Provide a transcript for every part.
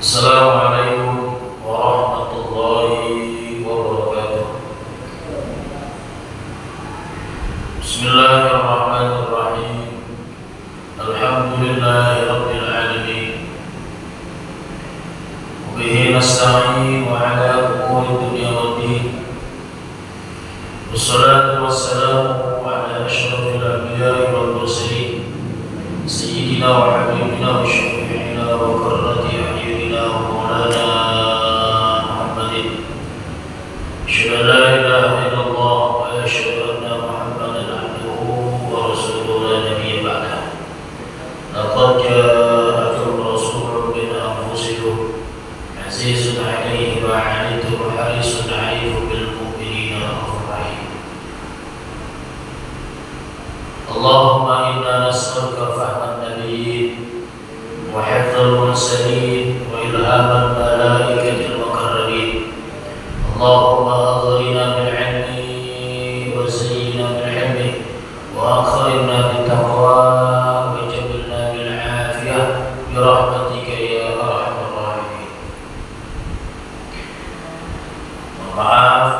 Assalamualaikum warahmatullahi wabarakatuh. Bismillahirrahmanirrahim. Alhamdulillahi rabbil alamin. Wa bihi nasta'in wa ala umuri dunya waddin. Wassalatu wassalamu ala asyrafil anbiya'i wal mursalin. Sayyidina wa habibina wa syafi'ina wa qurrati a'yunina wa maulana Muhammadin. Asyhadu an la ilaha illallah wa asyhadu anna Muhammadan abduhu wa rasuluhu la nabiyya ba'dahu. Laqad ja'akum rasulun min anfusikum azizun 'alayhi ma 'anittum harisun 'alaykum bil mu'minina ra'ufur rahim. Allahumma inna nas'aluka fahman nabiyyin wa hifdzal mursalin wa ilhamal malaikatil muqarrabin. Allahumma aghrina bil 'ilmi wa zayyinna bil 'ilmi wa akhrijna bit taqwa wa jabbilna bil 'afiyah bi rahmatika ya arhamar rahimin. Maaf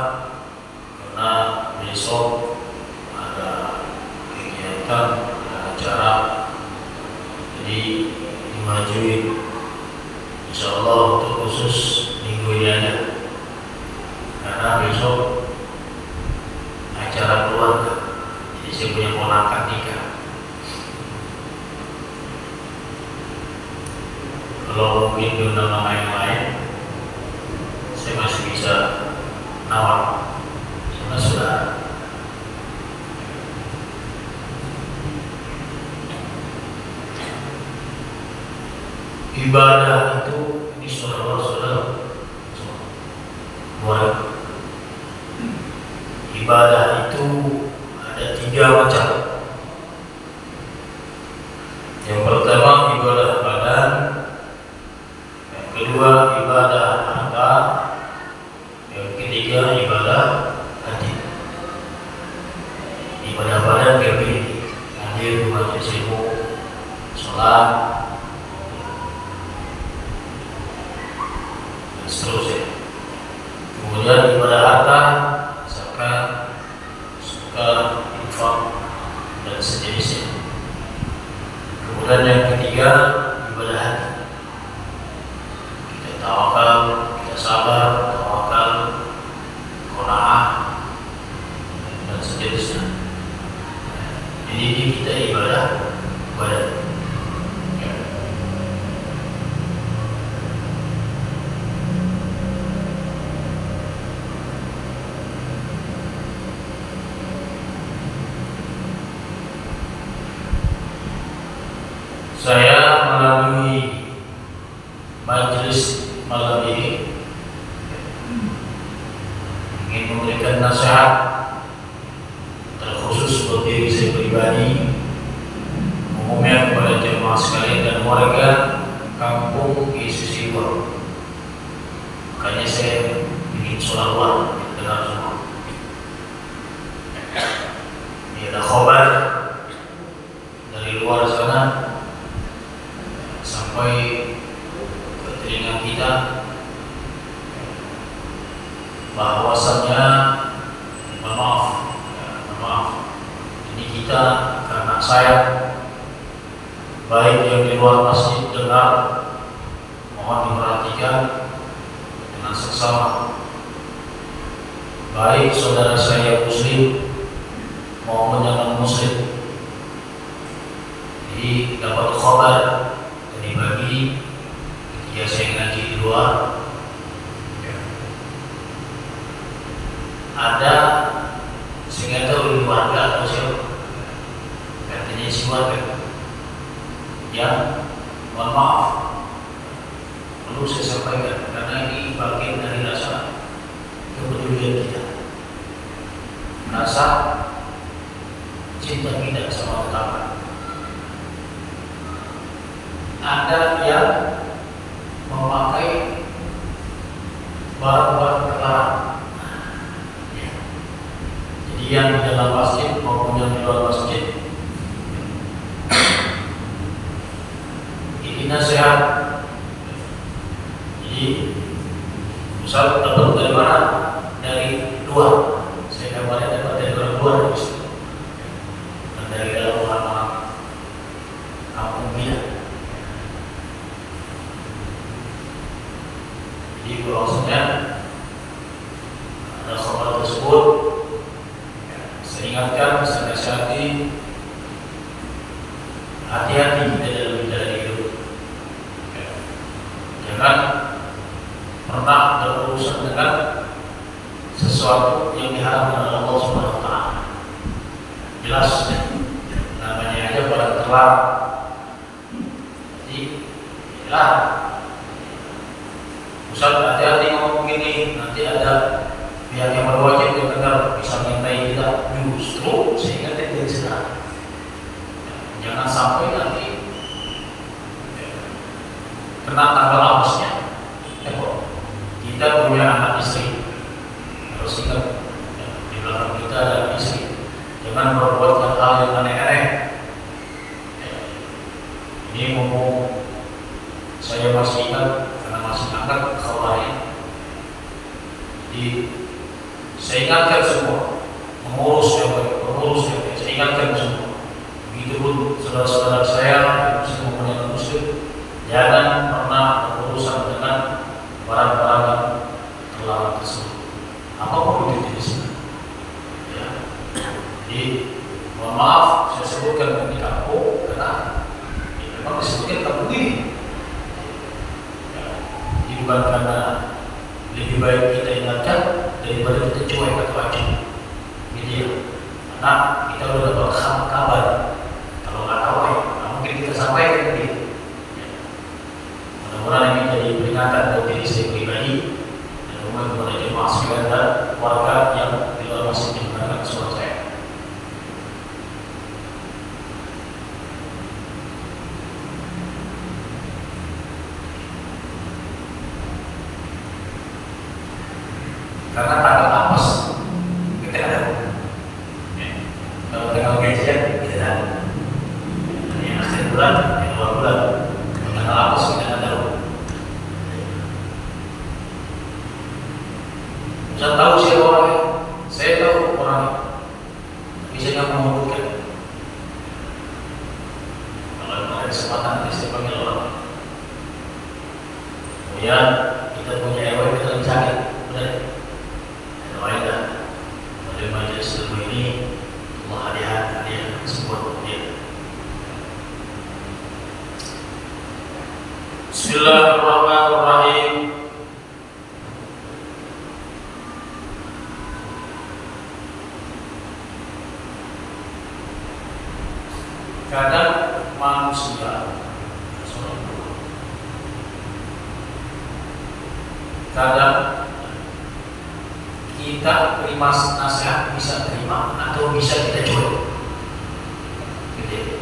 karena besok ada kegiatan, ada acara, jadi dimajuin. Insyaallah untuk khusus minggu ini aja, karena besok acara keluarga. Jadi saya punya ponakan nikah. Kalau mungkin diundang nama yang lain, saya masih bisa nawar, karena sudah ibadah itu, ini saudara-saudara, ibadah itu ada 3 macam. Yang pertama ibadah badan, yang kedua ibadah harta, yang ketiga ibadah hati. Ibadah badan kayak begini: hadir di majelis ilmu, sholat, seterusnya. Kemudian ibadah harta, zakat, sedekah, infak, dan sejenisnya. Kemudian yang ketiga ibadah hati. Kita tawakal, kita sabar, tawakal, qanaah, dan sejenisnya. Jadi ini kita ibadah badan. Saya melalui majelis malam ini ingin memberikan nasihat terkhusus buat diri saya pribadi, umumnya kepada jemaah sekalian dan warga kampung Yesus Timur. Makanya saya ingin sholawat dengar semua. Ini ada khabar dari luar sana sampai ke telinga kita bahwasannya maaf, ini kita karena saya baik yang di luar masjid dengar, mohon diperhatikan dengan seksama. Baik saudara saya muslim maupun yang non muslim. Jadi dapat khabar dari bagi ketika saya ngaji di luar, ada sehingga tahu keluarga atau siapa, katanya si warga yang mohon maaf perlu saya sampaikan karena ini bagian dari rasa kepedulian kita, rasa cinta kita sama tetangga. Ada yang memakai barang-barang terlarang. Jadi yang di dalam masjid maupun yang di luar masjid, ini nasihat Misal dapat dari mana? Dari luar. Saya kemarin dapat dari luar, dan dari dalam orang-orang kampung dia. Jadi bahwasanya ada khabar tersebut, saya ingatkan, saya nasihati, hati-hati kita dalam menjalani hidup. Jangan pernah berurusan dengan sesuatu yang diharamkan oleh Allah Subhanahu wa taala. Jelas namanya aja barang terlarang. Jadi dilarang. Misal hati-hati ngomong begini, nanti ada pihak yang berwajib yang dengar bisa mintai kita, justru sehingga tidak sedang. Jangan sampai nanti kena tanggal apesnya. Kita punya anak istri, harus ingat di belakang kita ada istri. Jangan berbuat hal yang aneh-aneh. Ini ngomong saya masih ingat karena masih angkat khabarnya. Jadi saya ingatkan semua mengurus yang baik, saya ingatkan semua. Begitupun saudara-saudara saya muslim maupun non muslim, jangan pernah berurusan dengan barang-barang yang terlarang tersebut. Apapun itu jenisnya. Ya. Jadi mohon maaf saya sebutkan di kampung karena memang disebutkan kampung ini. Ya. Jadi bukan karena lebih baik kita ingatkan daripada kita cuek atau acuh. Gitu ya. Karena kita sudah dapat kabar. Kalau nggak tahu ya, mungkin kita sampaikan ke dia. Mudah-mudahan ini jadi peringatan buat diri saya pribadi dan rumah kepada jemaah sekalian dan warga yang di luar masjid mendengarkan suara saya. Karena tanggal apes kita ada. Kalau tanggal gajian kita tahu. Yang akhir bulan, yang awal bulan, tanggal apes kita ada. Saya tahu siapa orangnya, saya tahu orangnya, tapi saya nggak mau menyebutkan. Kalau ada kesempatan nanti saya panggil orang. Kemudian kita punya RW kita lagi sakit, benar? Doain dah. Pada majelis ilmu ini, Allah hadiah semua dia. Bismillahirrahmanirrahim. Kadang manusia kadang kita terima nasihat bisa terima atau bisa kita cuek. Gitu.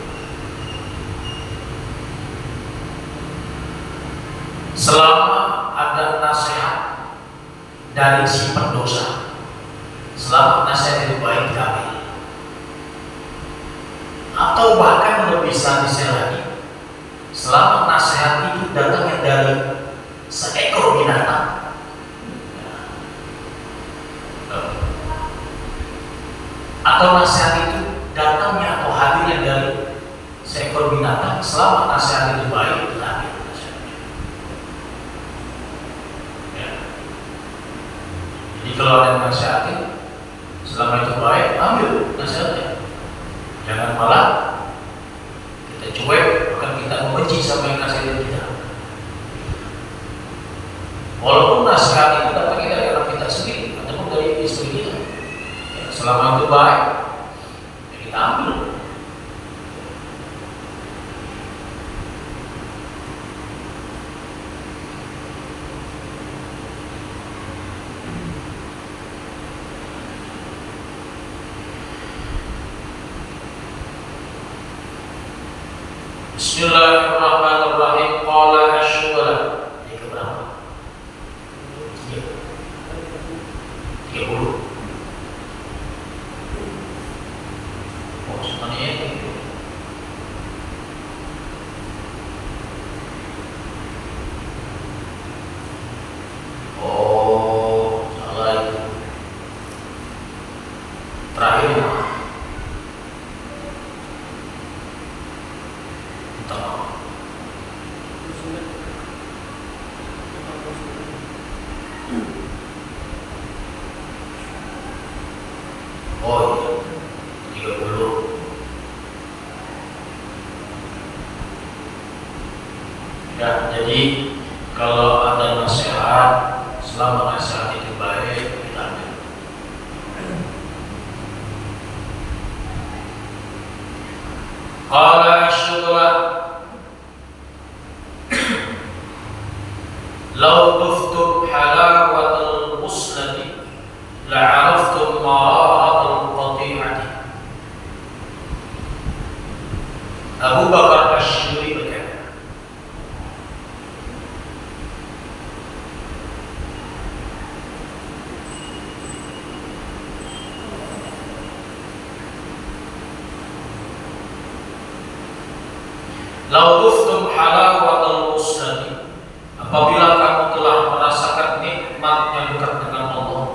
Selama ada nasihat dari si pendosa, selama nasihat itu baik diambil. Atau bahkan lebih sadisnya lagi, selama nasihat itu datangnya dari seekor binatang, atau nasihat itu datangnya atau hadirnya dari seekor binatang, selama nasihat itu baik, kita ambil nasihatnya. Ya. Jadi kalau ada yang nasihatin, selama itu baik, ambil nasihatnya. Jangan malah kita cuek, bahkan kita membenci sama yang nasihatin kita. Walaupun nasihat itu datangnya dari anak kita sendiri ataupun dari istri kita, ya, selama itu baik, ya kita ambil. Bismillahirrahmanirrahim. Qala Asy'ala. Yang keberapa? 30. Oh, semuanya itu. Oh. Tamam. Oh iya, 30. Ya, jadi kalau ada nasihat, selama nasihat itu baik, kita ambil. Qala Syu'bah, law tuftum halawatal muslati la'araftum mararatal qati'ati. Abu Bakar Asy-Syu'ri berkata, "Lau tuftum halawatal muslati," apabila kamu telah merasakan nikmatnya dekat dengan Allah,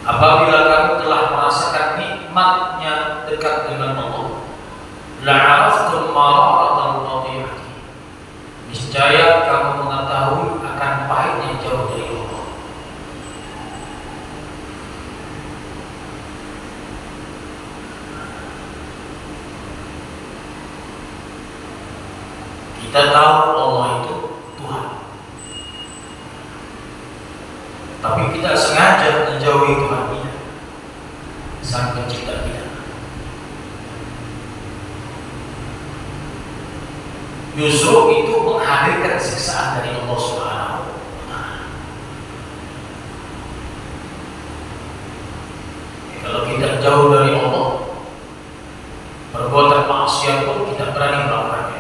apabila kamu telah merasakan nikmatnya dekat dengan Allah, la'araftum mararatal qati'ati, niscaya kamu mengetahui akan pahitnya jauh dari Allah. Kita tahu Allah itu Tuhan, tapi kita sengaja menjauhi Tuhan kita, Sang Pencipta kita. Justru itu menghadirkan siksaan dari Allah Subhanahu wa Ta'ala. Kalau kita jauh dari Allah, perbuatan maksiat pun kita berani melakukannya.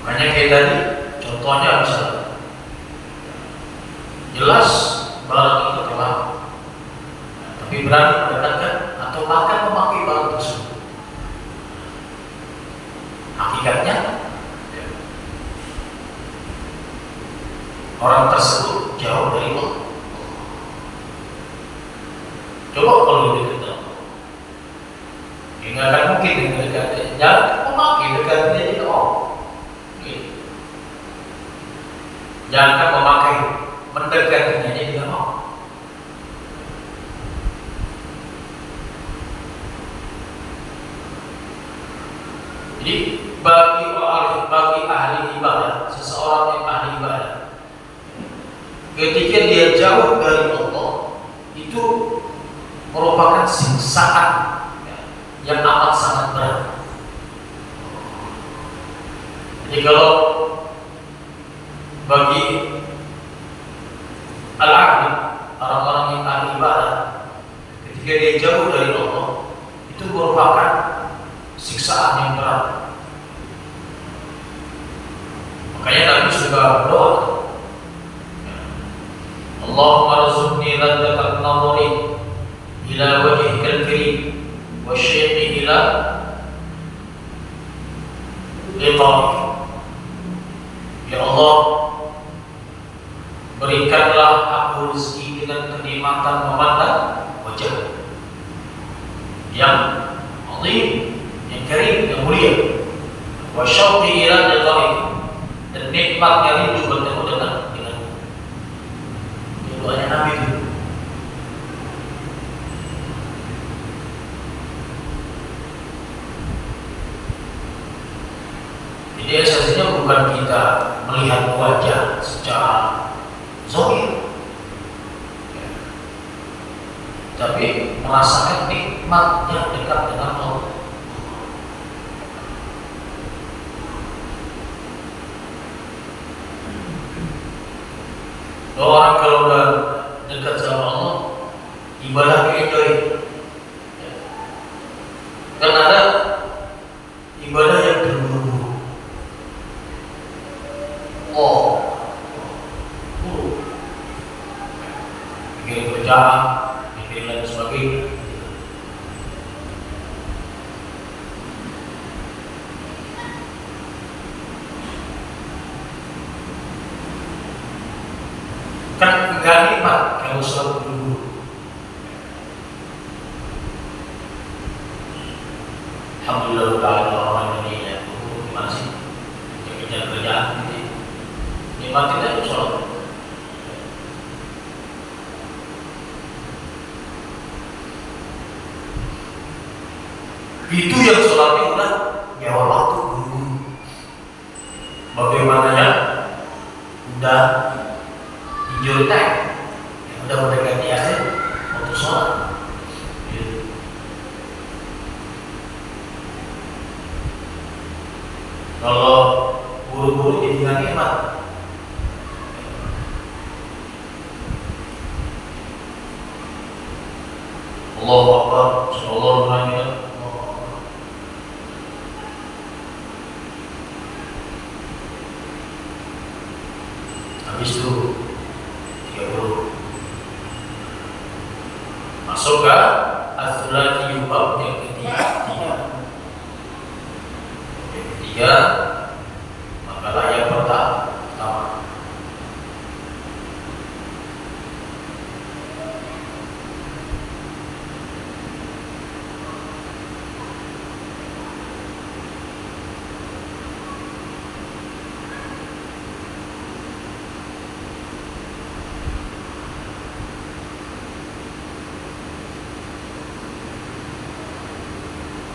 Makanya kayak tadi, contohnya misalnya, jelas barang itu telah, tapi berani mendekatkan atau bahkan memakai barang tersebut. Hakikatnya, orang tersebut jauh dari Allah. Coba kalau kita nggak akan mungkin mendekatnya, jangan memakai dekatnya di Allah. Jangan memakai mendekatinya juga mau. Jadi bagi ahli ibadah, seseorang yang ahli ibadah, ketika dia jauh dari Allah, itu merupakan siksaan yang amat sangat berat. Jadi kalau bagi al-abid, orang-orang yang ahli ibadah, ketika dia jauh dari Allah, itu merupakan siksaan yang berat. Makanya Nabi sudah berdoa, Allahumma rzuqni ladzatan nadhari ila wajhikal karim wa syaiqi ila liqa'ik. Ya Allah, berikanlah aku rezeki dengan kenikmatan memandang wajah yang azim, yang karim, yang mulia. Wa syauqi ila liqa'ik, dan nikmatnya rindu bertemu denganmu. Itu doanya Nabi itu. Jadi esensinya bukan kita melihat wajah secara zahir, tapi merasakan nikmatnya dekat dengan Allah. Orang kalau udah dekat sama Allah, ibadahnya enjoy. Kan ada ibadah yang terburu-buru. Bikin kerjaan, bikin lain sebagainya. Kan enggak nikmat kalau selalu buru-buru. Alhamdulillah kalau orang Indonesia itu gimana sih? Kerja-kerjaan gitu. Nikmatin aja sholat. Itu yang sholatnya udah nyawa waktu dulu. Bagaimana ya? Udah hijau teh, udah mendekati akhir waktu sholat. Kalau buru-buru jadi nggak nikmat. Allahu Akbar, sallallahu alaihi wasallam. Habis itu 30 masuk ke as-salati bab yang ketiga makalah yang pertama.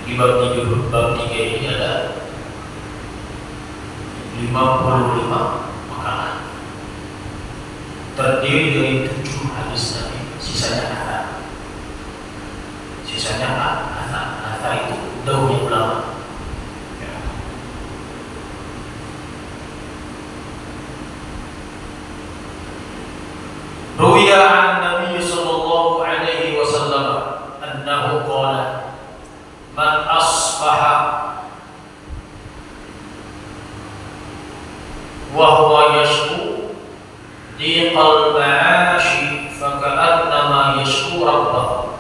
Di bab 3 ini ada 55 makalah, terdiri dari 7 hadis Nabi, sisanya athar. Athar itu dahulu ulama. Ruwiya an Nabi sallallahu alaihi wasallam annahu qala man asbaha wa huwa yashku diqal ma'ashi faka'annama yashku rabbah.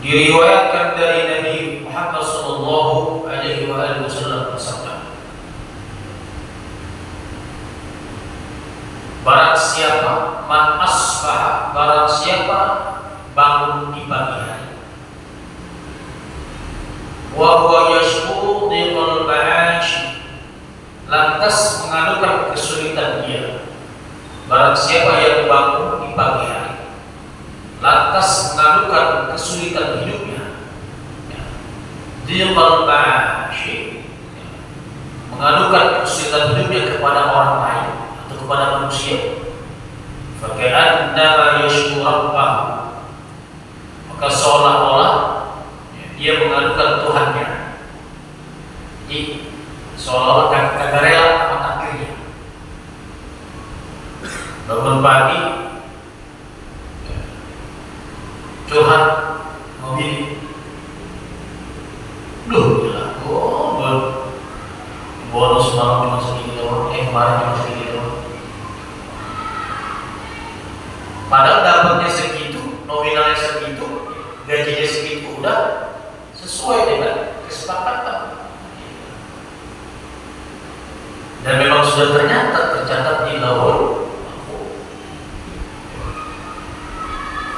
Diriwayatkan dari Nabi Muhammad sallallahu alaihi wasallam bersabda, barang siapa man asbaha, barang siapa bangun di pagi hari, wa huwa yashku diqal ma'ashi, lantas mengadukan kesulitan dia. Barang siapa yang bangun di pagi hari lantas mengadukan kesulitan hidupnya, diqal ma'ashi, mengadukan kesulitan hidupnya kepada orang lain atau kepada manusia, faka'annama yashku rabbah, maka seolah-olah dia mengadukan Tuhannya. Jadi seolah-olah kagak rela sama takdirnya. Bangun pagi, Tuhan mau gini, gila, bonus malam cuma segini doang, kemarin cuma segini doang. Padahal dapatnya segitu, nominalnya segitu, gajinya segitu, udah sesuai dengan kesepakatan. Dan memang sudah tercatat di lauhul mahfuz.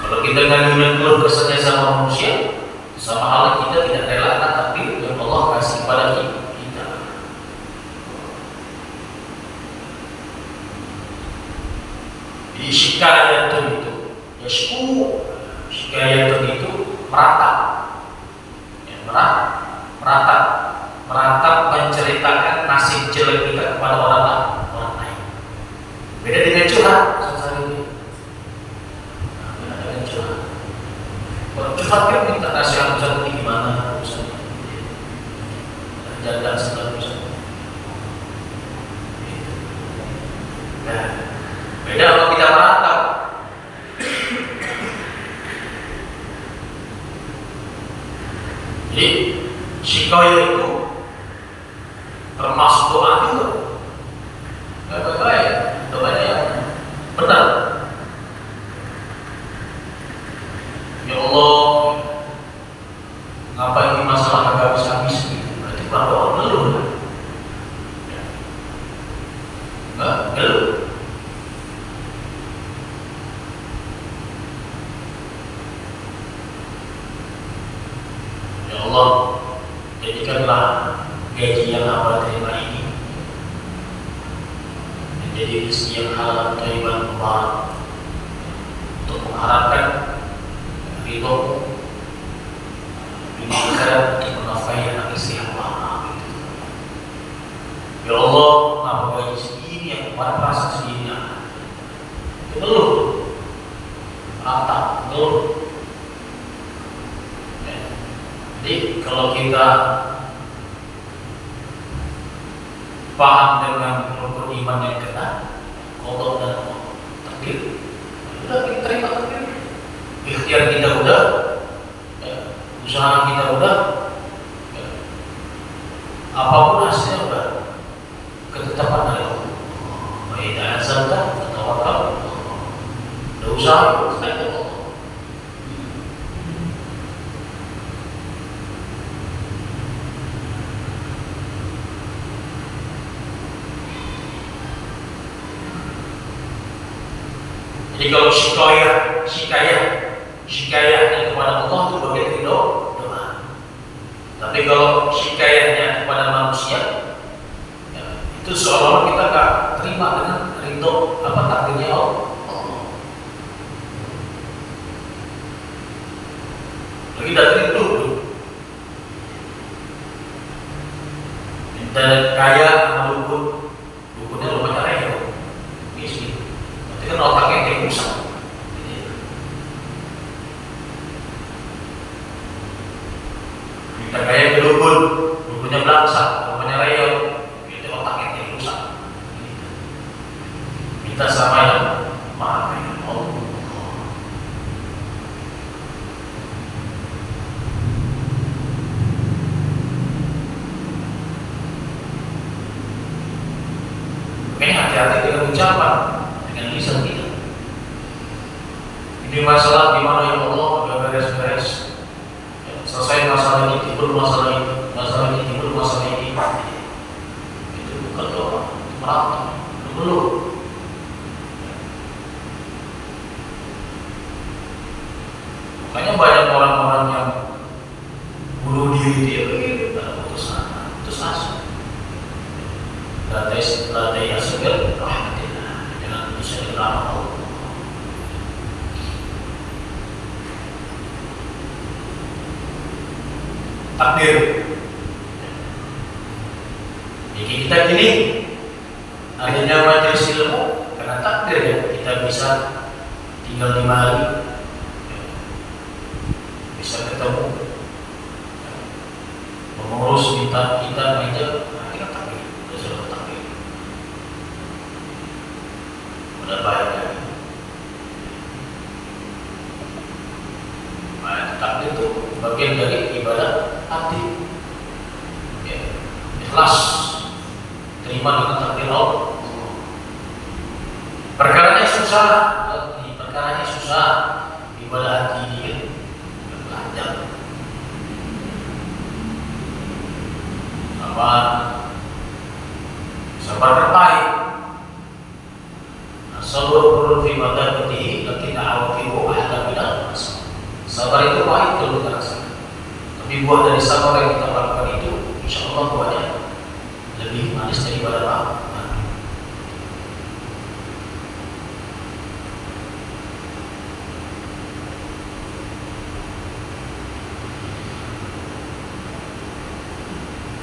Kalau kita nggak keluh kesahnya sama manusia, sama hal kita tidak relakan takdir yang Allah kasih pada kita. Di syikayatun itu, yashku, syikayatun itu meratap, meratap menceritakan nasib jelek kita kepada orang lain. Beda dengan curhat, beda dengan curhat. Kalau curhat kan minta nasihat Ustaz ini gimana, Ustaz, jaga segala Ustaz. Nah, beda kalau kita meratap. Jadi syikayah itu termasuk doa juga. Gak baik, doanya yang benar. Ya Allah, ngapa ini masalah agak habis-habis gitu? Berarti bukan doa ngeluh. Enggak, ngeluh. Ya Allah, jadikanlah gaji yang hamba terima ini menjadi rezeki yang halal, thayyiban, mubarak, untuk mengharapkan ridho-Mu dunia akhirat, untuk menafkahi anak istri hamba. Ya Allah, apa gaji segini yang pada perasaan segini ngeluh, rata, ngeluh. Jadi kalau kita paham dengan rukun iman yang kena, qada dan takdir, sudah kita terima takdir. Ikhtiar kita udah, usaha kita udah, apapun hasilnya udah, ketetapan dari Allah. Wa idza azalta fatawakkal, udah usaha kita Allah. Jadi kalau syikayahnya kepada Allah itu bagian ridho doa. Tapi kalau syikayahnya kepada manusia, ya, itu seolah-olah kita gak terima dengan ridho takdirnya Allah. Lagi dari dulu, minta kaya sama dukunnya lumayan kaya, miskin. Nanti kan otaknya kayak rusak. Minta kaya ke dukunnya belangsak, dukunnya rayot, itu otaknya kayak rusak. Minta sama yang maha kaya Allah. Makanya hati-hati dengan ucapan, dengan lisan kita. Ini masalah di mana ya Allah udah beres-beres, ya, selesai masalah ini, timbul masalah ini, timbul masalah ini. Itu bukan doa, merata dulu. Makanya banyak orang-orang yang bunuh diri dia begitu, putus asa. Ladai asbir rahmatillah, jangan putus asa rahmat Allah. Takdir. Jadi kita gini, adanya majelis ilmu karena takdir ya, kita bisa tinggal 5 hari, bisa ketemu, mengurus kita meja, kita takdir, sudah takdir. Udah baik ya. Nah, takdir itu bagian dari ibadah hati, ya, ikhlas, terima dengan takdir Allah. Perkaranya susah, ibadah hati ini belajar. Sabar berpahit. Sabar fi madabatihi lakin awaqibu ahla minal masam. Sabar itu pahit kalau kita rasakan. Tapi buah dari sabar yang kita lakukan itu, insya Allah buahnya lebih manis daripada madu.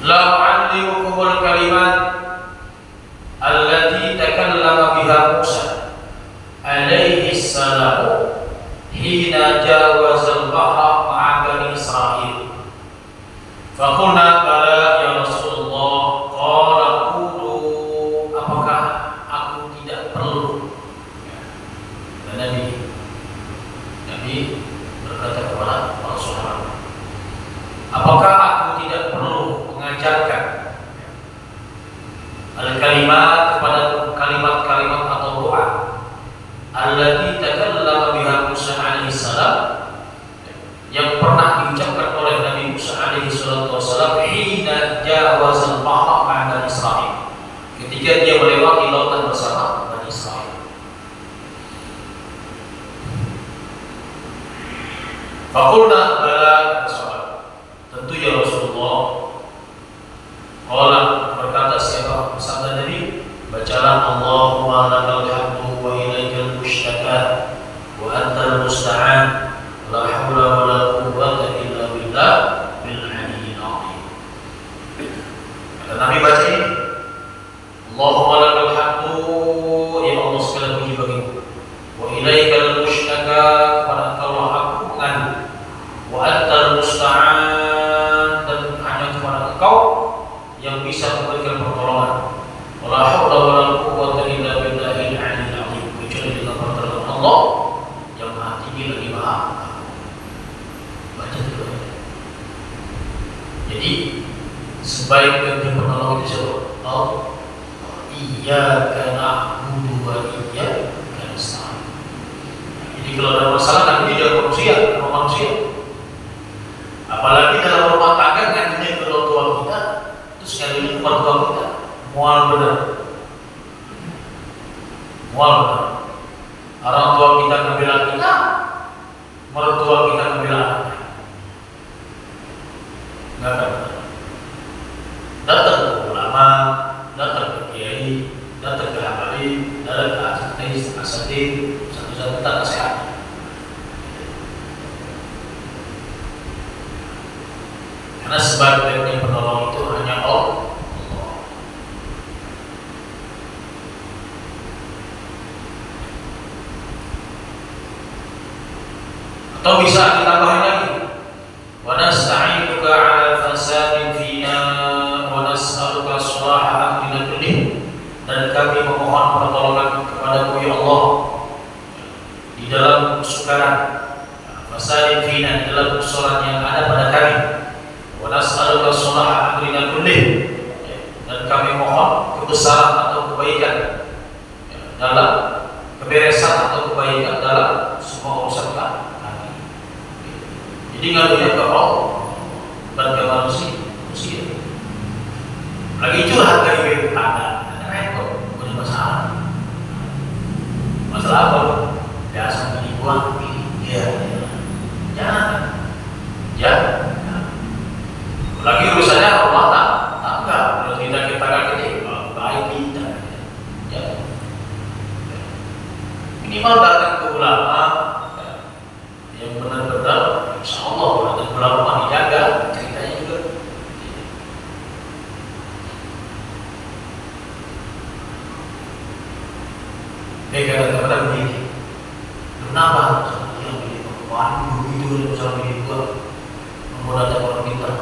La u'allimukumul kalimat allati takallama biha Musa alaihi salam hina jawazal bahra ma'a bani Israil. Faqulna bala ya Rasulullah, qala qulu, apakah aku tidak perlu? Dan Nabi berkata kepada para sahabat, apakah aku tidak perlu mengajarkan al-kalimat kepada kalimat-kalimat atau doa allati takallama biha Musa alaihi salam, yang pernah diucapkan oleh Nabi Musa alaihi salatu wasallam hina jawazal bahra ma'a bani Israil, ketika dia melewati lautan bersama Bani Israil. Faqulna bala, illa bil aliyyil azim. Kata Nabi baca ini, Allahumma lakal hamdu, ya Allah segala puji bagimu. Wa ilaikal mushtaka, kepada Engkau lah aku mengadu. Wa antal musta'an, dan hanya kepada Engkau yang bisa memberikan pertolongan. Wala haula wala quwwata illa billahil aliyyil azim. Kecuali dengan pertolongan Allah yang Maha Tinggi lagi Maha Agung. Baca dulu. Jadi sebaik-baiknya pertolongan itu siapa? Allah. Iyyaka na'budu wa iyyaka nasta'in. Jadi kalau ada masalah nanti tidak manusia. Apalagi dalam rumah tangga ngadunya ke orang tua kita, terus ngadunya ke orang tua kita, mual benar. Orang tua kita membela kita, mertua kita membela anaknya. Enggak kan? Datang ke ulama, datang ke kiai, datang ke habaib, datang ke asatid, satu-satu tak nasihat. Karena sebaik-baiknya penolong itu hanya Allah. Atau bisa ditambahin lagi, wa nasta'inuka 'ala fasadin fina wa nas'aluka salaha amrina kullih, dan kami memohon pertolongan kepadamu ya Allah di dalam kesukaran, fasadin fina, di dalam kesukaran yang ada pada kami, wa nas'aluka salaha amrina kullih, dan kami mohon kebesaran atau kebaikan dalam keberesan atau kebaikan dalam semua urusan kami. Jadi ngadunya ke Allah, bukan ke manusia. Lagi curhat dari ibu tangga, repot, punya masalah. Masalah apa? Biasa penipuan, jangan. Lagi urusannya Allah tak enggak. Kalau kita kaget, baik kita. Ya. Minimal datang ke ulama yang benar-benar, insya Allah datang ke ulama dijaga ceritanya juga. Kadang-kadang begini, kenapa yang begini? Waduh, begitu usaha begini gua mau datang orang pintar,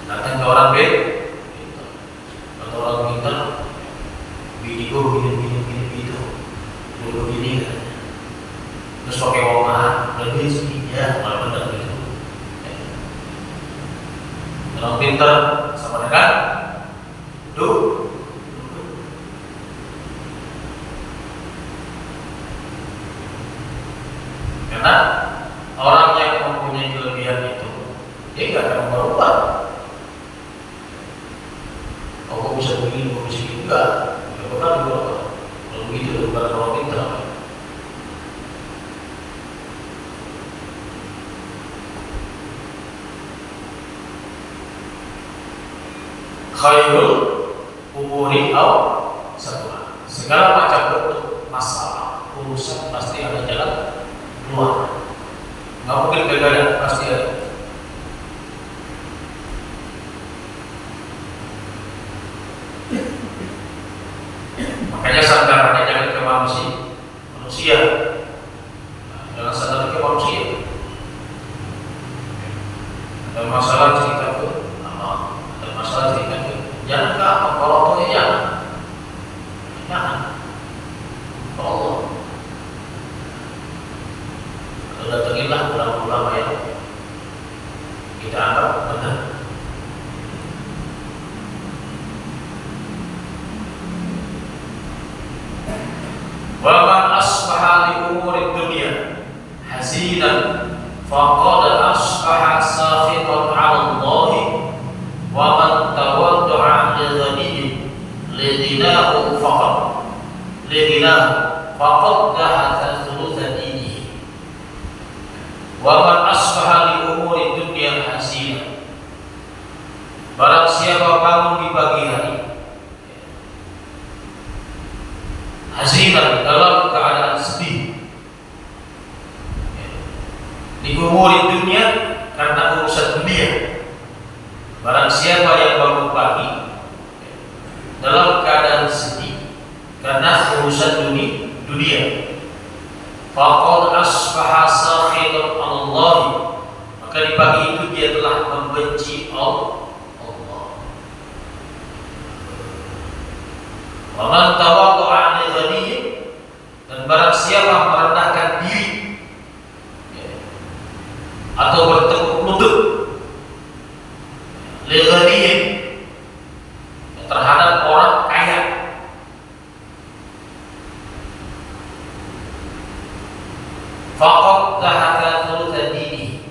datang ke orang atau orang pintar, bini gua begini gitu, dulu begini kan, terus pakai uang mahal, lebih sih, ya kalau benar gitu. Orang pintar sama dengan dulu. Karena orang yang mempunyai kelebihan itu, dia nggak akan berubah. Oh, kok bisa begini, kok bisa gitu, enggak pernah berubah. Kalau begitu bukan orang pintar. Khairul umuri au satulah. Segala macam bentuk masalah, urusan pasti ada jalan keluar. Nggak mungkin gagal, pasti ada. Makanya sandarannya jangan ke manusia. Jangan sandar ke manusia. Ada masalah cerita ke ada masalah cerita ke jangan ke apa, kalau tuh ya jangan. Allah. Datangilah ulama-ulama yang kita anggap benar. Wa man asbaha li umuri dunya hazinan faqad asbaha sakhitan 'ala Allah, wa man tawadda'a li ghaniyyin lidinahu faqad dahatha thulutha dinihi. Wa man asbaha li umuri dunya hasina, barang siapa bangun di pagi hari hasina, dalam keadaan sedih, di umuri dunya dunia karena urusan dunia. Barang siapa yang bangun pagi dalam keadaan sedih karena urusan dunia, faqad asbaha sakhitan Allah, maka di pagi itu dia telah membenci Allah. Wa man tawadda'a 'ala ghaniyyin, dan barang siapa merendahkan diri atau bertekuk lutut li ghaniyyin, terhadap orang kaya, faqad dhahaka thulutsa dinihi,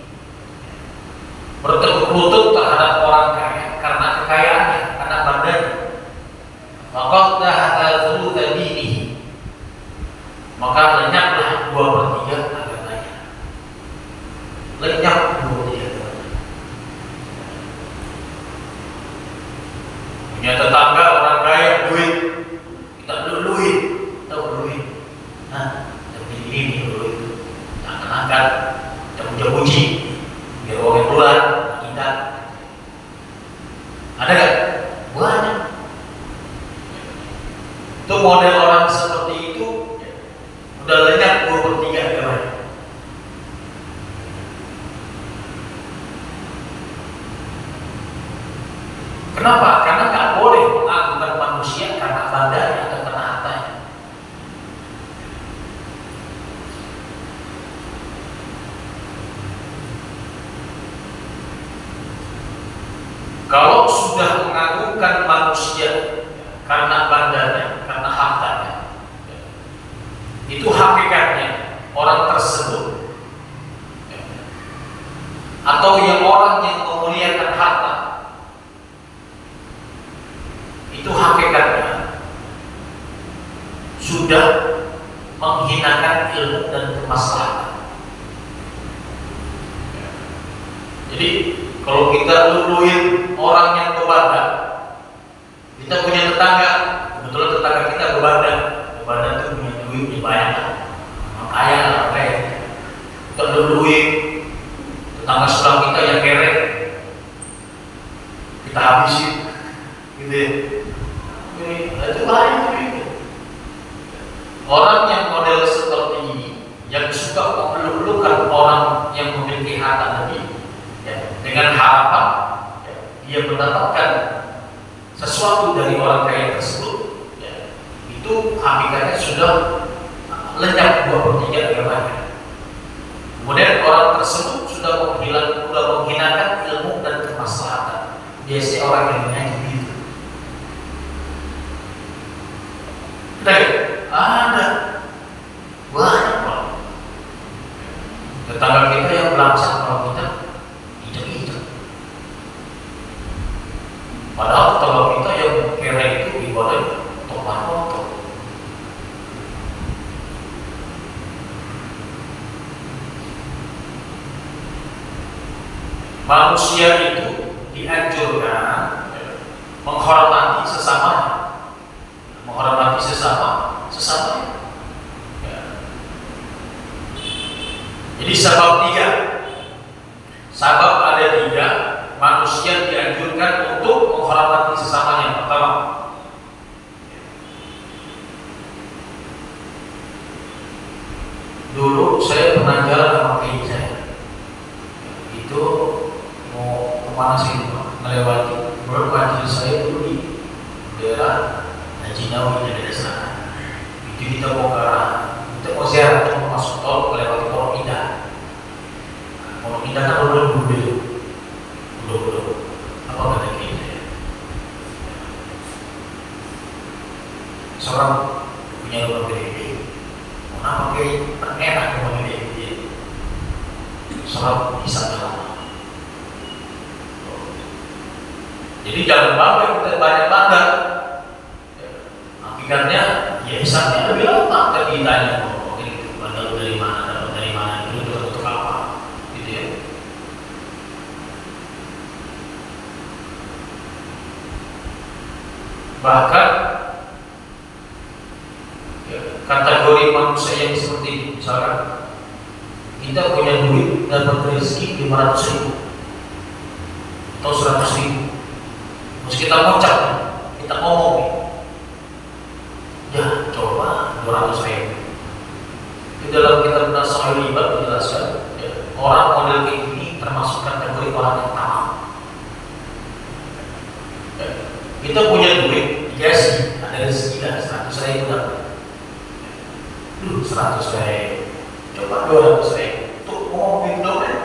bertekuk lutut terhadap orang kaya karena kekayaannya, karena badannya, faqad dhahaka thulutsa dinihi, maka lenyaplah 2/3 agamanya. Lenyap 2/3 agamanya. Punya tetangga orang kaya duit, kita duluin, tahu duit. Nah, tapi ini dulu itu, angkat, jamu-jamuji, biar orang keluar, kita. Ada kan? Banyak. Itu model orang seperti itu udah lenyap 2/3 agamanya. Kenapa? Karena nggak boleh mengagungkan manusia karena badannya atau karena hartanya. Kalau sudah mengagungkan manusia karena badannya, karena hartanya, itu hakikatnya orang tersebut atau orang yang memuliakan harta, itu hakikatnya sudah menghinakan ilmu dan kemaslahatan. Jadi kalau kita luluin orang yang berbadang, kita punya tetangga, kebetulan tetangga kita berbadang itu punya duit banyak, kaya lah, kaya. Kita luluin tetangga sebelah kita yang kere, kita habisin, gitu ya. Itu banyak duit. Orang yang model seperti ini, yang suka melulukan orang yang memiliki harta lebih, dengan harapan dia mendapatkan sesuatu dari orang kaya tersebut, itu hakikatnya sudah lenyap 2/3 agamanya. Kemudian orang tersebut sudah menghinakan ilmu dan kemaslahatan. Biasanya orang yang menyanyi gitu. Ada banyak Pak. Tetangga kita yang belangsang kalau kita ijek-ijek. Padahal tetangga kita yang kira itu ibadah tomat-tomat. Manusia itu dianjurkan menghormati sesamanya, menghormati sesamanya. Jadi sebab ada 3, manusia dianjurkan untuk menghormati sesamanya. Pertama, dulu saya pernah jalan sama kiai saya, itu mau kemana sih, melewati menurut majelis saya dulu di daerah Haji Nawawi di daerah sana. Itu kita mau ke arah, kita mau ziarah, cuma masuk tol melewati Pondok Indah. Pondok Indah kan udah apa kata kiai saya? Seorang punya rumah gede, mau nama kiai enak rumah gede, seorang bisa jalan. Jadi jangan bangga kita banyak bangga. Hakikatnya ya hisabnya lebih lama. Tapi ditanya, itu bandel dari mana, dapat dari mana, itu untuk apa, gitu ya. Bahkan kategori manusia yang seperti ini, misalkan kita punya duit dapat rezeki 500.000 atau 100.000. Terus kita ngucap, kita ngomong, ya coba 200.000. Di dalam kitab Nasrul Ibad dijelaskan, ya, orang model kayak ini termasuk kategori orang yang tamak. Ya, kita punya duit, ya sih, ada rezeki lah 100.000 dapat. 100.000, coba 200.000, tuh ngomongin dong ya.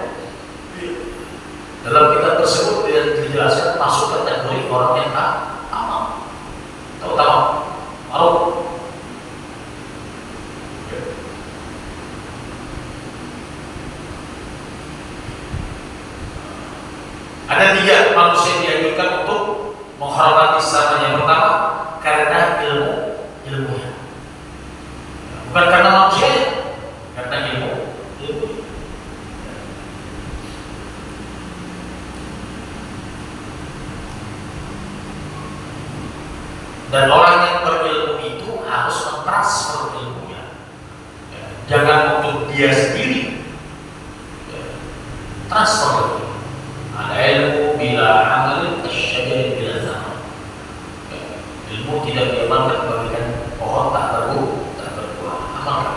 Dalam kitab tersebut dijelaskan masuk kategori orang yang tamak. Tahu tamak? Tahu? Ada 3 manusia dianjurkan untuk menghormati sesama. Yang pertama, karena ilmunya. Bukan karena manusianya, karena ilmu. Dan orang yang berilmu itu harus mentransfer ilmunya. Jangan untuk dia sendiri. Transfer ilmu. Ada ilmu bila amal syajarin bila zaman. Ilmu tidak diamalkan bagikan pohon tak berbuah. Amalkan.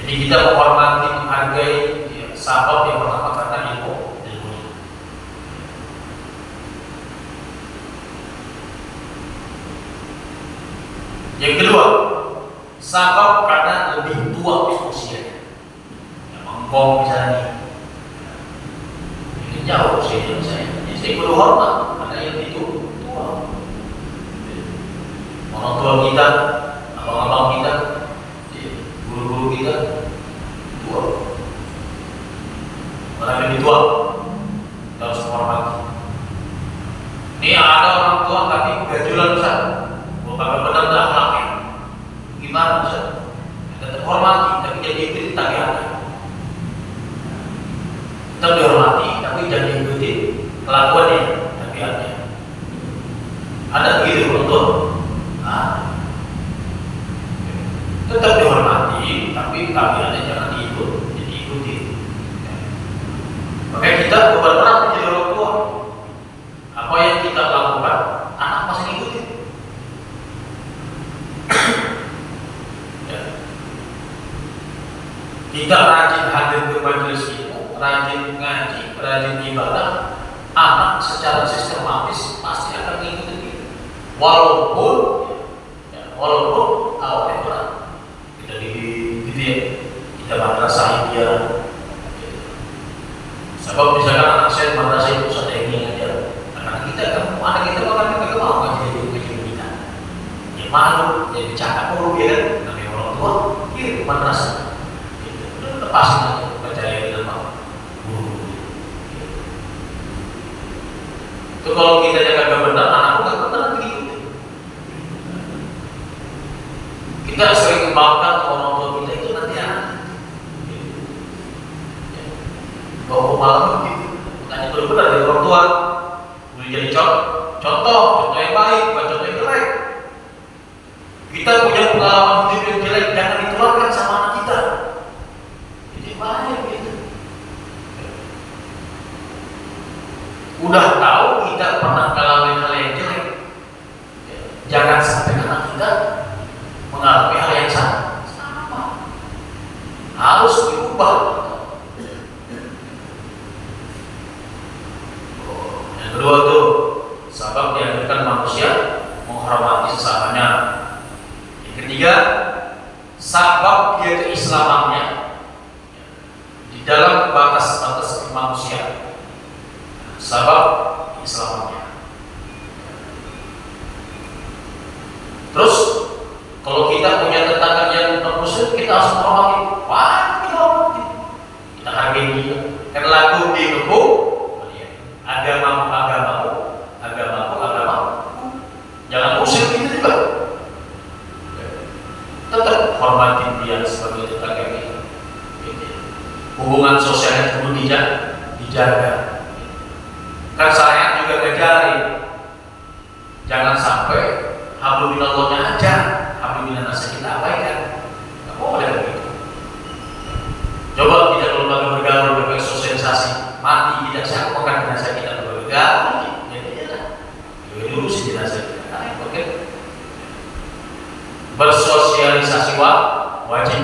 Jadi kita menghormati, menghargai sahabat yang pertama karena ilmunya. Yang kedua, sahabat karena lebih tua usianya. Mengkong misalnya, ini jauh usianya saya perlu hormat karena yang itu tua. Orang tua kita, abang-abang kita, guru-guru kita tua. Orang lebih tua, kita harus menghormati. Ini ada orang tua tapi gajulan besar, bukan benar akhlaknya. Gimana bisa? Kita terhormati, tapi jadi ikuti tagihannya. Kita dihormati, tapi jangan ikuti kelakuannya, tagihannya. Ada begitu untuk tetap dihormati, tapi tagihannya jangan diikuti. Makanya kita benar-benar menjadi orang tua. Apa yang kita lakukan, anak masih ngikutin. Kita rajin hadir ke majelis ilmu, rajin ngaji, rajin ibadah, anak secara sistematis pasti akan mengikuti kita. Walaupun awalnya berat, kita kita madrasahin dia. Sebab misalkan anak saya madrasah itu ada yang ngajar, anak kita mau ngaji kita. Ya malu, ya dicakap mulu ya kan, namanya orang tua, ke madrasah. Lepasin aja percaya di dalam guru. Itu kalau kita jaga benar, anakku nggak benar begitu. Kita sering kembangkan orang tua kita itu nanti anak. Kalau malam begitu, tanya benar dari orang tua, boleh jadi contoh yang baik, bukan contoh yang jelek. Kita punya pengalaman hidup yang jelek, jangan ditularkan sama anak kita. Banyak gitu. Udah tahu kita pernah mengalami hal yang jelek, jangan sampai anak kita mengalami hal yang sama. Harus diubah. Yang kedua tuh, sebab dianjurkan manusia menghormati sesamanya. Yang ketiga, sebab dia keislamannya dalam batas-batas manusia, sebab Islamnya. Terus kalau kita punya tetangga yang non-muslim, kita harus menghormati. Wah, kita hormati, kita hargai dia. Kan lagu di hukum, agamamu. Jangan muslim itu juga. Tetap hormati dia sebagai tetangga kita. Hubungan sosialnya perlu dijaga. Kan saya juga ngajarin, jangan sampai hablumillahnya aja, hablumillanasa kita abaikan. Nggak boleh begitu. Coba kita kalau bergaul berbagai sosial sosialisasi mati tidak siapa akan jenazah kita berbeda dulu sih jenazah kita oke. Bersosialisasi wajib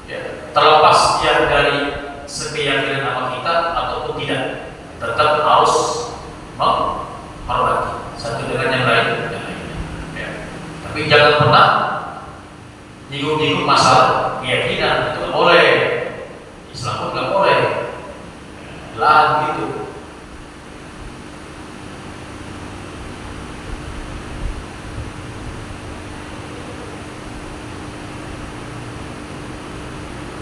ya, terlepas dia dari keyakinan sama kita ataupun tidak, tetap harus menghormati satu dengan yang lain ya. Tapi jangan pernah nyinggung-nyinggung masalah keyakinan, itu nggak boleh. Islam pun nggak boleh lah gitu.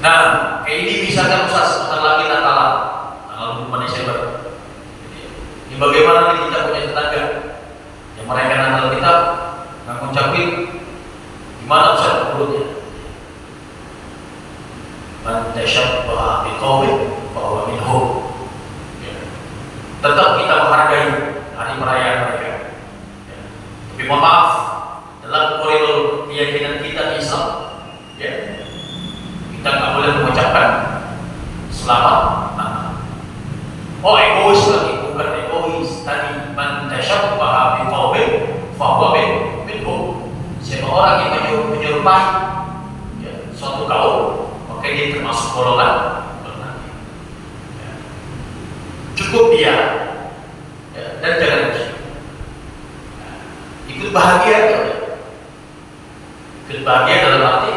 Nah, kayak ini misalkan Ustaz sebentar lagi Natalan, tanggal 25 Desember. Ini bagaimana nih kita punya tetangga yang merayakan Natal kita nggak ngucapin, gimana Ustaz menurutnya? Man tasyabbaha biqaumin fahuwa minhum. Tetap kita menghargai hari perayaan mereka. Ya. Tapi mohon maaf, dalam koridor keyakinan kita di Islam, ya, kita nggak boleh mengucapkan selamat Natal. Oh egois lagi, bukan egois. Tadi man tasyabbaha biqaumin fahuwa minhum. Siapa orang yang menyerupai ya, suatu kaum, maka dia termasuk golongan bernabi. Ya. Cukup dia ya, dan jangan ikut bahagia ya. Ikut bahagia dalam arti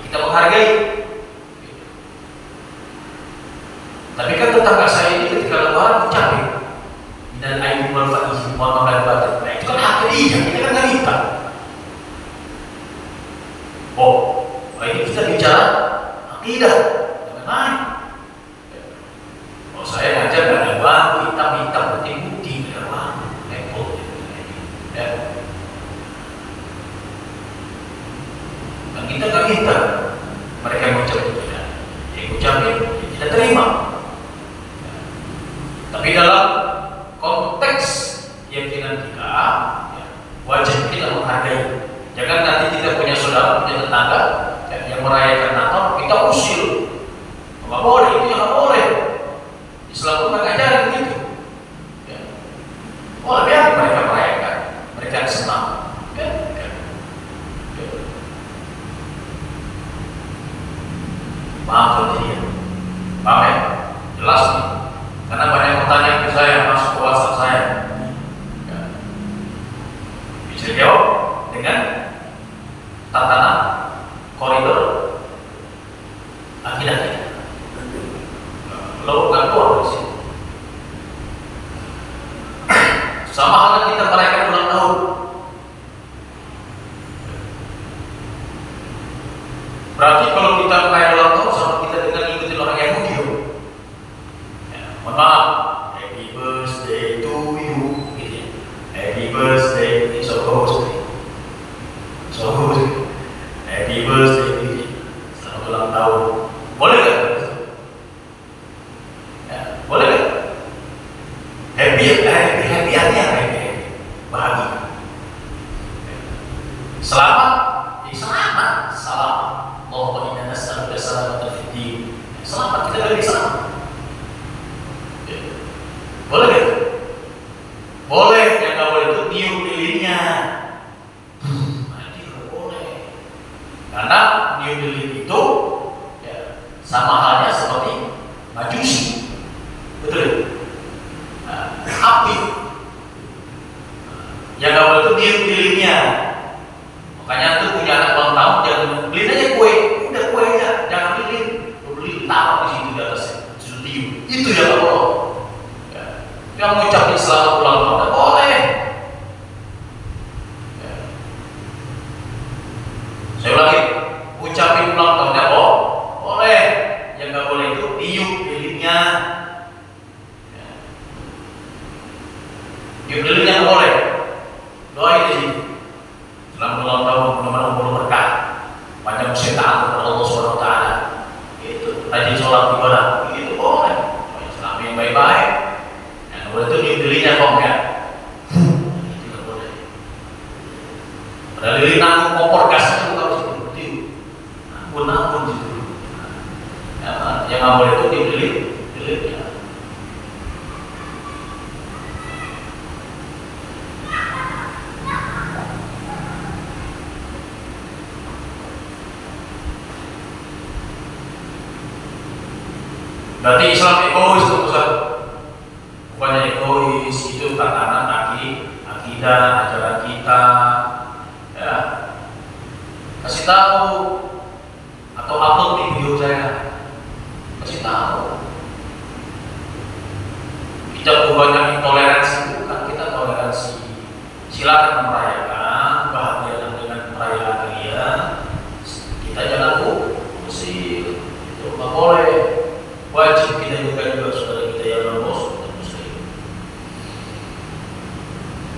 kita menghargai. Tapi kan tetangga saya ini ketika lebaran ucapin dan ayu wal faiz mohon maaf batin. Nah itu kan hak dia, kita kan nggak minta. Oh, ini kita bicara akidah, jangan main. Kalau saya ngajar nggak ada batu, hitam putih putih, nggak ada batu, repot. Ya. Dan kita nggak minta mereka mengucapkan tidak, yang ucapin kita terima. Tapi dalam konteks keyakinan kita, ya, wajib kita menghargai. Jangan nanti kita punya saudara, punya tetangga ya, yang merayakan Natal, kita usir. Nggak boleh, itu nggak boleh. Islam pun nggak ngajarin gitu. Ya. Oh, biar mereka merayakan, mereka senang. Ya. Ya. Ya. Paham dia? Paham ya? Jelas nih. Karena banyak pertanyaan ke saya masuk ke WhatsApp saya. Ya. Bisa jawab dengan tatanan koridor akidah kita. Kalau nggak keluar dari sini. Sama halnya kita merayakan ulang tahun. Berarti kalau kita merayakan ulang tahun sama kita dengan ngikutin orang Yahudi. Ya, mohon maaf. Happy birthday to you. Gitu. Happy birthday. It's supposed to. Happy birthday, selamat ulang tahun. Boleh nggak? Ya, boleh nggak? Happy artinya happy, bahagia. Selamat, selamat, salam. Allahumma inna nas'aluka salamatan fid din. Selamat, kita beri selamat. Ya. Boleh nggak? Boleh, yang nggak boleh itu niup lilinnya. Karena niup lilin itu ya, sama halnya seperti majusi, betul? Nah, api. Yang nggak boleh itu niup lilinnya. Makanya tuh punya anak ulang tahun jangan beliin aja kue, udah kue aja, jangan lilin, beli taruh di situ di atasnya, suruh tiup. Itu yang nggak boleh. Ya. Yang mengucapkan selamat ulang tahun nggak boleh. Saya ulangi, ucapin ulang tahunnya boleh, yang nggak boleh itu tiup lilinnya. Ya. Tiup lilinnya nggak boleh. Doain di sini. Selamat ulang tahun, mudah-mudahan umur berkah, panjang usia taat kepada Allah Subhanahu Wa Taala. Itu rajin sholat ibadah, itu boleh. Islam yang baik-baik. Yang boleh itu tiup lilinnya kok ya. Itu nggak boleh. Padahal lilin nanggung kompor gasnya. Ampun gitu. Yang nggak boleh itu dibeli, Berarti Islam egois tuh Ustaz. Bukannya egois, itu tatanan akidah, ajaran kita. Ya. Kasih tahu atau upload di video saya. Kasih tahu. Kita banyak intoleransi, bukan kita toleransi. Silakan merayakan, bahagia dengan perayaan kalian. Kita jangan musik, itu nggak boleh. Wajib kita juga saudara kita yang non-muslim.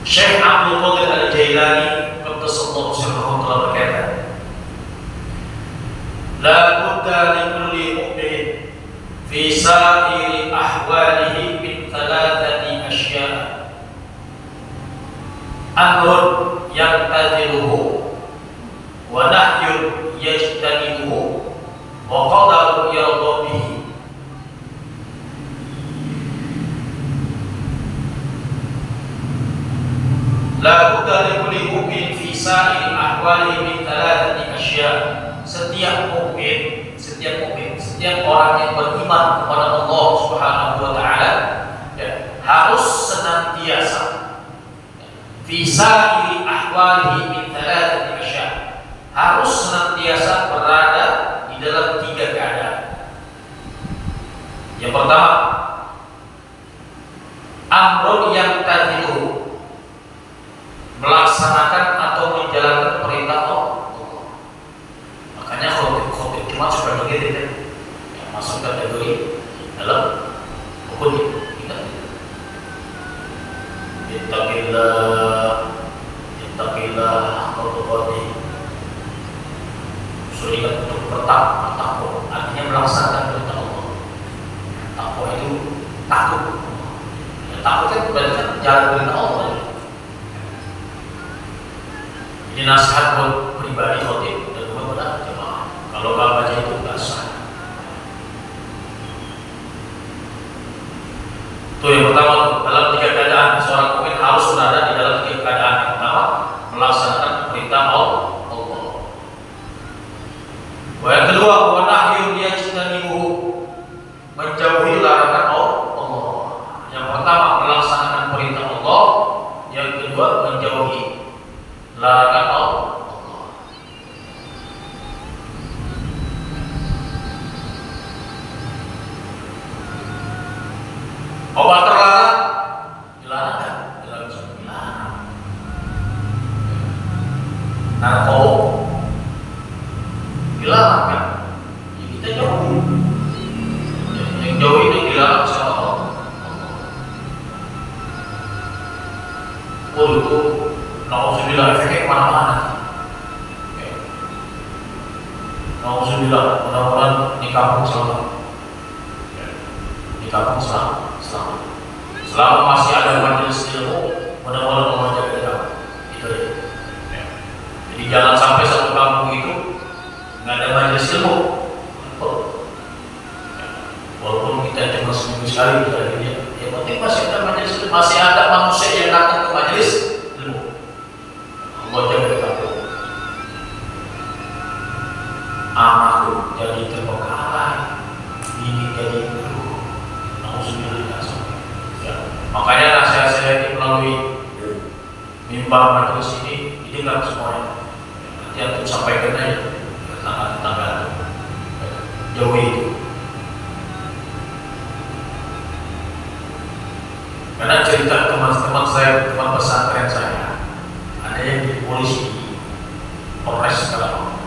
Syekh Abdul Qadir Al-Jailani qaddasallahu sirrahu telah berkata, la budda li kulli mu'min fi sa'iri ahwalihi min thalathati asya' amrun yaqtadiruhu wa nahyun yajtanibuhu wa qadarun yarda bihi. La budda li kulli mu'min fi sa'iri ahwalihi min thalathati asya'. Setiap orang yang beriman kepada Allah Subhanahu wa taala ya, harus senantiasa fi sa'iri ahwalihi min thalathati asya'. Harus senantiasa berada di dalam 3 keadaan. Yang pertama, amrun yang tadilu, melaksanakan atau menjalankan perintah Allah. Makanya khotib cuma seperti itu ya, yang masuk kategori dalam hukum kita. Ittaqillah qawli. Suruh untuk bertakwa, artinya melaksanakan perintah Allah. Takwa itu takut. Ya, takut kan berarti kan jalan perintah Allah. Ini nasihat buat pribadi khotib dan buat jemaah. Kalau nggak baca itu nggak sah. Itu yang pertama tuh, dalam 3 keadaan seorang mukmin harus berada di dalam 3 keadaan. Yang pertama, melaksanakan perintah Allah. Yang kedua, wa nahyun yajtanibuhu, menjauhi larangan Allah. Yang pertama, melaksanakan perintah Allah. Yang kedua, menjauhi larangan Allah. Obat terlarang dilarang, dilarang. Narkoba dilarang kan? Ya kita jauhi. Yang jauh itu dilarang sama Allah. Oh itu, nauzubillah efeknya kemana-mana. Nauzubillah, mudah-mudahan di kampung selamat. Di kampung selamat. Selama masih ada majelis ilmu, mudah-mudahan Allah jaga kita. Itu ya. Jadi jangan sampai satu kampung itu nggak ada majelis ilmu. Walaupun kita cuma seminggu sekali kita lihat, yang penting masih ada majelis ilmu, masih ada manusia yang datang ke majelis ilmu. Allah jaga kita. Anakku jadi terbengkalai, ini jadi guru. Makanya nasihat saya ini melalui mimbar majelis ini didengar semuanya. Nanti antum sampaikan aja tetangga-tetangga jauhi itu. Karena cerita teman-teman saya, teman pesantren saya, ada yang jadi polisi di Polres sekarang.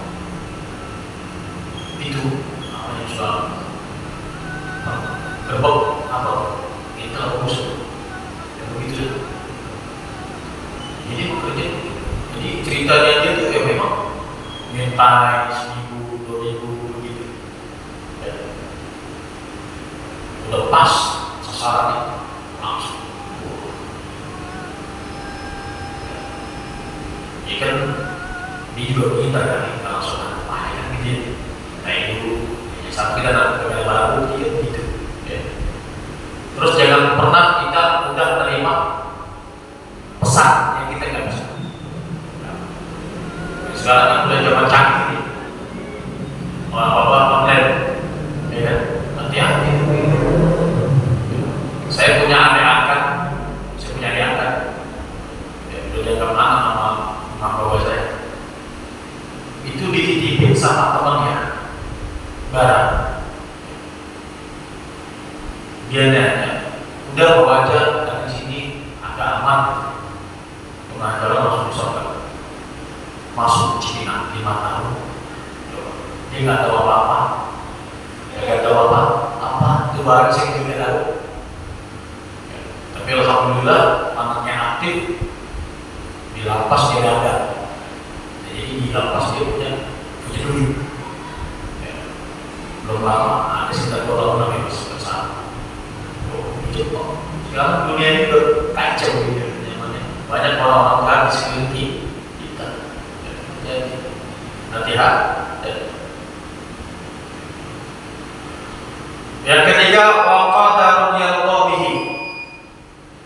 Itu namanya sudah gerbek apa? Itu musuh. Begitu. Jadi bekerja. Jadi ceritanya dia tuh ya memang mentai seminggu, 2 minggu begitu. Ya. Udah pas sasarannya langsung. Ya kan dia juga minta kan langsung apa yang gitu. Naik dulu. Sampai kita nak ke baru dia gitu. Ya. Terus jangan pernah kita udah terima pesan yang kita nggak bisa. Sekarang kan udah zaman canggih, apa-apa online, ya kan? Hati-hati. Dia nanya, udah wajar dari sini agak aman, pengajaran langsung surga, masuk Cina 5 tahun, dia nggak tahu apa-apa, itu barang sih dia nggak tahu. Tapi alhamdulillah anaknya aktif, di lapas dia ada, jadi di lapas dia punya duit. Belum lama, ada sekitar 2 tahun lagi masuk ke sana. Sekarang dunia ini udah kacau gitu namanya. Banyak orang-orang kan di sekeliling kita. Jadi hati-hati. Yang ketiga, waqata radhiyallahu bihi,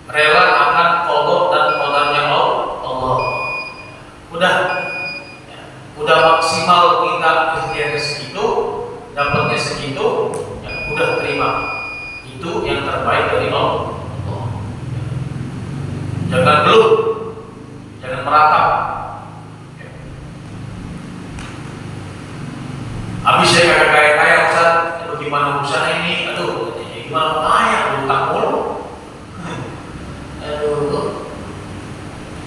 rela akan qada dan qadarnya Allah. Udah maksimal kita ikhtiar segitu, dapatnya segitu, ya udah terima. Itu yang terbaik dari Allah. Jangan geluh, jangan meratap. Habis saya kaya Ustaz, bagaimana usaha ini? Aduh, gimana kaya? Utang mulu. Aduh.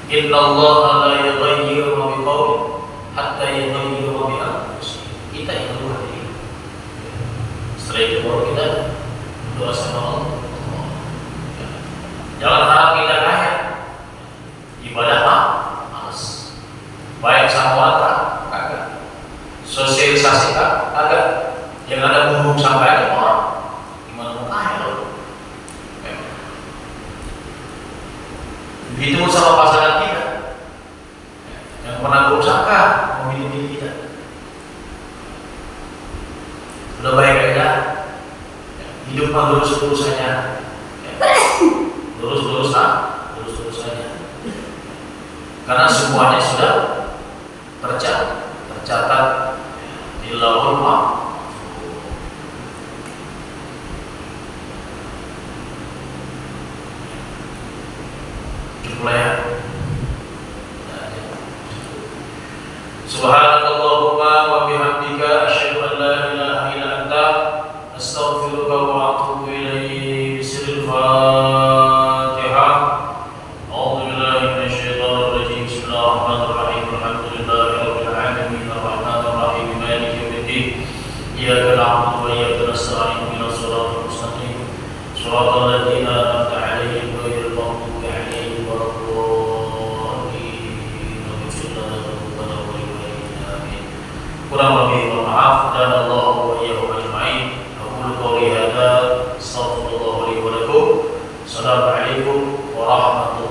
Inna Allah la yughayyiru ma biqaumin hatta yughayyiru ma bi anfusihim. Kita yang kedua ini. Setelah itu baru kita doa sama Allah. Jangan harap kita kaya. Ibadah malas. Baik sama orang kagak. Sosialisasi kagak. Yang ada burung sampai ada orang. Gimana mau kaya loh? Begitu sama pasangan kita. Yang pernah berusaha memilih kita. Sudah baik aja. Hidup mah lurus-lurus saja. Lurus-lurus saja. Karena semuanya sudah tercatat di Lauhul Mahfuz. Subhanakallahumma wa bihamdika asyhadu an la ilaha illa anta astaghfiruka wa atubu ilaik. Bismillahirrahmanirrahim. A'udzu billahi minasy syaithanir rajim. Bismillahirrahmanirrahim. Alhamdulillahirabbil alamin arrahmanir rahim maliki yaumiddin. Iyyaka na'budu wa iyyaka nasta'in ihdinas siratal mustaqim. Shiratal ladzina an'amta 'alaihim ghairil maghdubi 'alaihim kurang lebih maaf dan Allah wa iyyakum ajma'in. Aqulu qawli hadza astaghfirullah li wa lakum. Assalamualaikum warahmatullahi